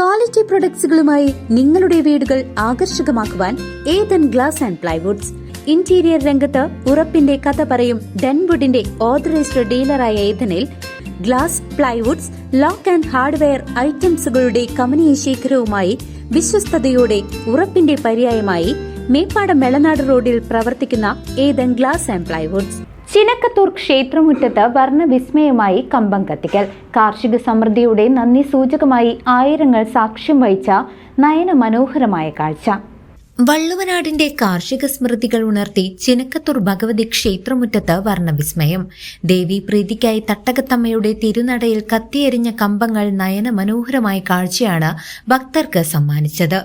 Quality പ്രൊഡക്ട്സുകളുമായി നിങ്ങളുടെ വീടുകൾ ആകർഷകമാക്കുവാൻ Ethan glass and plywoods. Interior രംഗത്ത് ഉറപ്പിന്റെ കഥ പറയും ഡെൻവുഡിന്റെ ഓതറൈസ്ഡ് ഡീലറായ ഏതനിൽ glass, plywoods, lock and hardware ഐറ്റംസുകളുടെ കമനീയ ശേഖരവുമായി വിശ്വസ്തയോടെ ഉറപ്പിന്റെ പര്യായമായി മേപ്പാടം മെളനാട് റോഡിൽ പ്രവർത്തിക്കുന്ന Ethan glass and plywoods. Chinakkathoor ക്ഷേത്രമുറ്റത്ത് വർണ്ണവിസ്മയമായി കമ്പം കത്തിക്കൽ. കാർഷിക സമൃദ്ധിയുടെ നന്ദി സൂചകമായി ആയിരങ്ങൾ സാക്ഷ്യം വഹിച്ച നയന മനോഹരമായ കാഴ്ച. വള്ളുവനാടിന്റെ കാർഷിക സ്മൃതികൾ ഉണർത്തി ചിനക്കത്തൂർ ഭഗവതി ക്ഷേത്രമുറ്റത്ത് വർണ്ണവിസ്മയം. ദേവീ പ്രീതിക്കായി തട്ടകത്തമ്മയുടെ തിരുനടയിൽ കത്തിയെരിഞ്ഞ കമ്പങ്ങൾ നയന മനോഹരമായ കാഴ്ചയാണ് ഭക്തർക്ക് സമ്മാനിച്ചത്.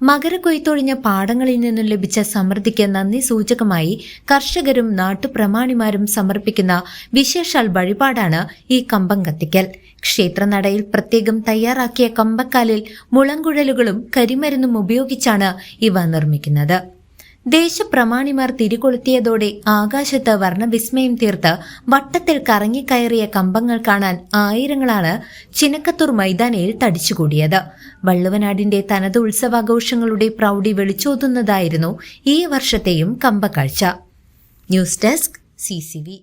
മകരക്കൊയ്ത്തൊഴിഞ്ഞ പാടങ്ങളിൽ നിന്നും ലഭിച്ച സമൃദ്ധിക്ക് നന്ദി സൂചകമായി കർഷകരും നാട്ടുപ്രമാണിമാരും സമർപ്പിക്കുന്ന വിശേഷാൽ വഴിപാടാണ് ഈ കമ്പം കത്തിക്കൽ. ക്ഷേത്രനടയിൽ പ്രത്യേകം തയ്യാറാക്കിയ കമ്പക്കാലിൽ മുളങ്കുഴലുകളും കരിമരുന്നും ഉപയോഗിച്ചാണ് ഇവ നിർമ്മിക്കുന്നത്. ദേശപ്രമാണിമാർ തിരികൊളുത്തിയതോടെ ആകാശത്ത് വർണ്ണവിസ്മയം തീർത്ത് വട്ടത്തിൽ കറങ്ങിക്കയറിയ കമ്പങ്ങൾ കാണാൻ ആയിരങ്ങളാണ് ചിനക്കത്തൂർ മൈതാനിയിൽ തടിച്ചുകൂടിയത്. വള്ളുവനാടിന്റെ തനത് ഉത്സവാഘോഷങ്ങളുടെ പ്രൗഢി വിളിച്ചോതുന്നതായിരുന്നു ഈ വർഷത്തെയും കമ്പക്കാഴ്ച. News desk CCV.